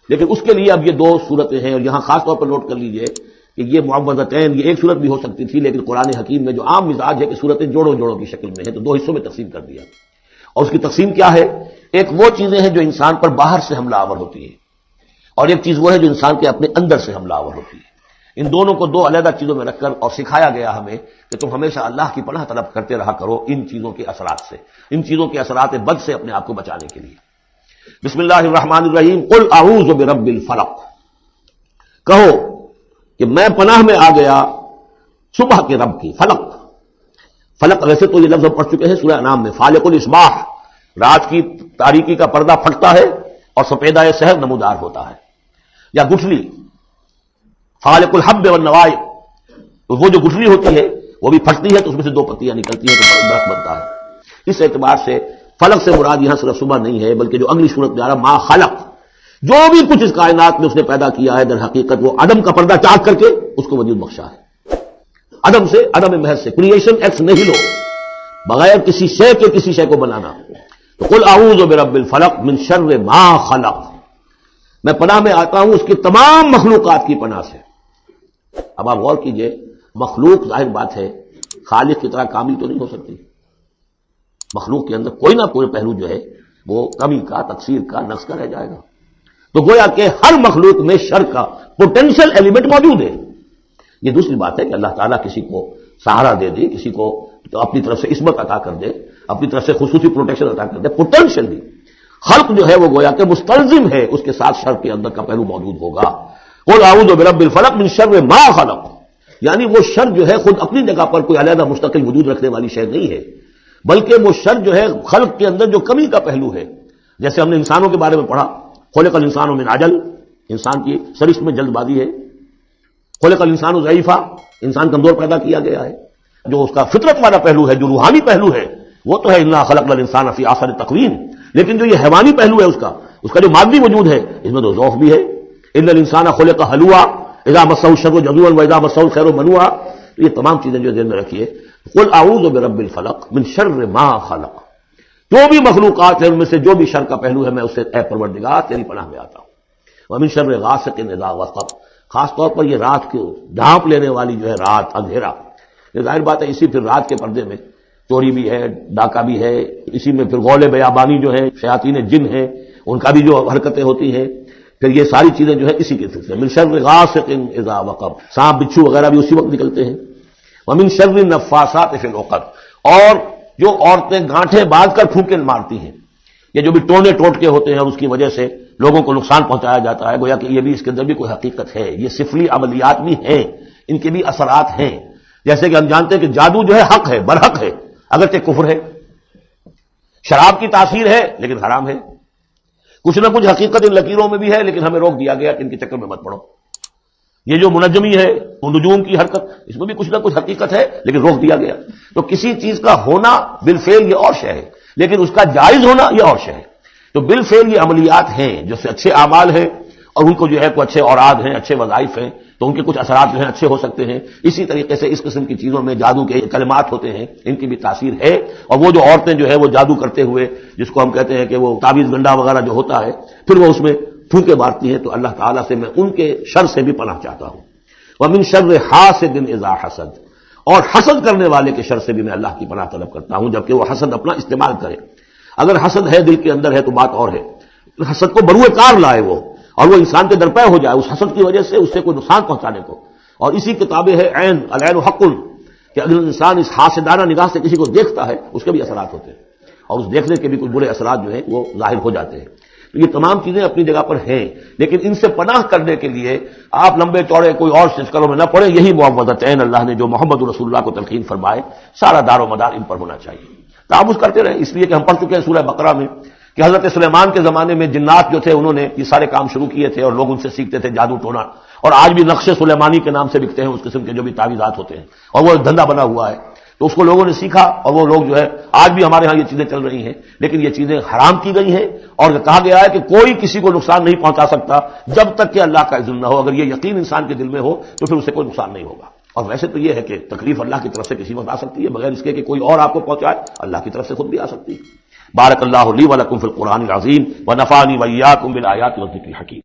لیکن اس کے لیے اب یہ دو صورتیں ہیں، اور یہاں خاص طور پر نوٹ کر لیجئے کہ یہ معوذتین یہ ایک صورت بھی ہو سکتی تھی، لیکن قرآن حکیم میں جو عام مزاج ہے کہ صورتیں جوڑوں جوڑوں کی شکل میں ہیں، تو دو حصوں میں تقسیم کر دیا. اور اس کی تقسیم کیا ہے؟ ایک وہ چیزیں ہیں جو انسان پر باہر سے حملہ آور ہوتی ہیں، اور ایک چیز وہ ہے جو انسان کے اپنے اندر سے حملہ آور ہوتی ہے. ان دونوں کو دو علیحدہ چیزوں میں رکھ کر اور سکھایا گیا ہمیں کہ تم ہمیشہ اللہ کی پناہ طلب کرتے رہا کرو ان چیزوں کے اثرات سے، ان چیزوں کے اثرات بد سے اپنے آپ کو بچانے کے لیے. بسم اللہ الرحمن الرحیم. قل اعوذ برب الفلق، کہو کہ میں پناہ میں آ گیا صبح کے رب کی. فلق، فلق ویسے تو یہ لفظ ہم پڑھ چکے ہیں سورہ انعام میں. فالق الاصباح، رات کی تاریکی کا پردہ پھٹتا ہے اور سپیدہ سحر نمودار ہوتا ہے. یا گٹھلی، فالق الحب والنوائے، تو وہ جو گٹھلی ہوتی ہے وہ بھی پھٹتی ہے تو اس میں سے دو پتیاں نکلتی ہیں تو درخت بنتا ہے. اس اعتبار سے فلق سے مراد یہاں صرف صبح نہیں ہے، بلکہ جو اگلی صورت میں آ رہا ما خلق، جو بھی کچھ اس کائنات میں اس نے پیدا کیا ہے در حقیقت وہ عدم کا پردہ چاک کر کے اس کو وجود بخشا ہے. عدم سے، عدم محض سے، کریشن ایکس نہیں لو، بغیر کسی شے کے کسی شے کو بنانا. تو قل اعوذ برب الفلق من شر ما خلق، میں پناہ میں آتا ہوں اس کی تمام مخلوقات کی پناہ سے. اب آپ غور کیجئے، مخلوق ظاہر بات ہے خالق کی طرح کامل تو نہیں ہو سکتی. مخلوق کے اندر کوئی نہ کوئی پہلو جو ہے وہ کمی کا، تقصیر کا، نقص کا رہ جائے گا. تو گویا کہ ہر مخلوق میں شر کا پوٹینشیل ایلیمنٹ موجود ہے. یہ دوسری بات ہے کہ اللہ تعالیٰ کسی کو سہارا دے دے، کسی کو تو اپنی طرف سے عصمت عطا کر دے، اپنی طرف سے خصوصی پروٹیکشن عطا کر دے. پوٹینشیلی خلق جو ہے وہ گویا کہ مستلزم ہے، اس کے ساتھ شر کے اندر کا پہلو موجود ہوگا. قل اعوذ برب الفلق من شر ما خلق، یعنی وہ شر جو ہے خود اپنی جگہ پر کوئی علیحدہ مستقل وجود رکھنے والی شے نہیں ہے، بلکہ وہ شر جو ہے خلق کے اندر جو کمی کا پہلو ہے. جیسے ہم نے انسانوں کے بارے میں پڑھا، خلق الانسان من عجل، انسان کی سرشت میں جلد بازی ہے. خلق الانسان ضعیفا، انسان کمزور پیدا کیا گیا ہے. جو اس کا فطرت والا پہلو ہے، جو روحانی پہلو ہے، وہ تو ہے انا خلقنا الانسان فی احسن تقویم. لیکن جو یہ حیوانی پہلو ہے اس کا جو مادی وجود ہے، اس میں تو ذوق بھی ہے. ان الانسان خلق ہلوعا اذا مسہ الشر جزوعا واذا مسہ الخیر منوعا. یہ تمام چیزیں جو ذہن میں رکھیے. قل اعوذ برب الفلق من شر ما خلق، جو بھی مخلوقات ہیں ان میں سے جو بھی شر کا پہلو ہے میں اس سے اے پروردگار تیری پناہ میں آتا ہوں. ومن شر غاسق اذا وقب، خاص طور پر یہ رات کو ڈھانپ لینے والی جو ہے رات، اندھیرا. یہ ظاہر بات ہے اسی پھر رات کے پردے میں چوری بھی ہے، ڈاکہ بھی ہے، اسی میں پھر غول بیابانی جو ہے، شیاطین جن ہیں ان کا بھی جو حرکتیں ہوتی ہیں، پھر یہ ساری چیزیں جو ہے اسی کے سلسلے. من شر غاسق اذا وقب، سانپ بچھو وغیرہ بھی اسی وقت نکلتے ہیں. ومن شر النفاثات فی العقد، اور جو عورتیں گانٹھیں باندھ کر پھونکے مارتی ہیں، یہ جو بھی ٹونے ٹوٹکے ہوتے ہیں اور اس کی وجہ سے لوگوں کو نقصان پہنچایا جاتا ہے، گویا کہ یہ بھی اس کے اندر بھی کوئی حقیقت ہے. یہ سفلی عملیات بھی ہیں، ان کے بھی اثرات ہیں. جیسے کہ ہم جانتے ہیں کہ جادو جو ہے حق ہے، برحق ہے، اگرچہ کفر ہے. شراب کی تاثیر ہے لیکن حرام ہے. کچھ نہ کچھ حقیقت ان لکیروں میں بھی ہے، لیکن ہمیں روک دیا گیا کہ ان کے چکر میں مت پڑو. یہ جو منجمی ہے، نجوم کی حرکت، اس میں بھی کچھ نہ کچھ حقیقت ہے لیکن روک دیا گیا. تو کسی چیز کا ہونا بالفعل یہ اور شے ہے، لیکن اس کا جائز ہونا یہ اور شے ہے. تو بالفعل یہ عملیات ہیں جو سے اچھے اعمال ہیں، اور ان کو جو ہے کوئی اچھے اوراد ہیں، اچھے وظائف ہیں، تو ان کے کچھ اثرات جو ہیں اچھے ہو سکتے ہیں. اسی طریقے سے اس قسم کی چیزوں میں جادو کے کلمات ہوتے ہیں، ان کی بھی تاثیر ہے. اور وہ جو عورتیں جو ہے وہ جادو کرتے ہوئے، جس کو ہم کہتے ہیں کہ وہ تعویذ گنڈا وغیرہ جو ہوتا ہے، پھر وہ اس میں پھونکے مارتی ہیں، تو اللہ تعالیٰ سے میں ان کے شر سے بھی پناہ چاہتا ہوں. ومن شر حاسد اذا حسد، اور حسد کرنے والے کے شر سے بھی میں اللہ کی پناہ طلب کرتا ہوں، جبکہ وہ حسد اپنا استعمال کرے. اگر حسد ہے دل کے اندر ہے تو بات اور ہے، حسد کو بروئے کار لائے وہ، اور وہ انسان کے درپے ہو جائے اس حسد کی وجہ سے اس سے کوئی نقصان پہنچانے کو. اور اسی کتابیں ہے عین، العین حق، کہ اگر انسان اس حاسدانہ نگاہ سے کسی کو دیکھتا ہے اس کے بھی اثرات ہوتے ہیں، اور اس دیکھنے کے بھی کچھ برے اثرات جو ہیں وہ ظاہر ہو جاتے ہیں. تو یہ تمام چیزیں اپنی جگہ پر ہیں، لیکن ان سے پناہ کرنے کے لیے آپ لمبے چوڑے کوئی اور چکروں میں نہ پڑیں. یہی معوذتین اللہ نے جو محمد رسول اللہ کو تلقین فرمائے، سارا دار و مدار ان پر ہونا چاہیے. تعوذ کرتے رہیں، اس لیے کہ ہم پڑھ چکے ہیں سورہ بقرہ میں کہ حضرت سلیمان کے زمانے میں جنات جو تھے انہوں نے یہ سارے کام شروع کیے تھے، اور لوگ ان سے سیکھتے تھے جادو ٹونا. اور آج بھی نقش سلیمانی کے نام سے بکتے ہیں اس قسم کے جو بھی تعویذات ہوتے ہیں، اور وہ دھندا بنا ہوا ہے. تو اس کو لوگوں نے سیکھا، اور وہ لوگ جو ہے آج بھی ہمارے ہاں یہ چیزیں چل رہی ہیں، لیکن یہ چیزیں حرام کی گئی ہیں. اور کہا گیا ہے کہ کوئی کسی کو نقصان نہیں پہنچا سکتا جب تک کہ اللہ کا اذن نہ ہو. اگر یہ یقین انسان کے دل میں ہو تو پھر اسے کوئی نقصان نہیں ہوگا. اور ویسے تو یہ ہے کہ تکلیف اللہ کی طرف سے کسی وقت آ سکتی ہے، بغیر اس کے کہ کوئی اور آپ کو پہنچائے، اللہ کی طرف سے خود بھی آ سکتی ہے. بارک اللہ لی و لکم فی القرآن العظیم و نفعنی و ایاکم بالآیات والذکر الحکیم.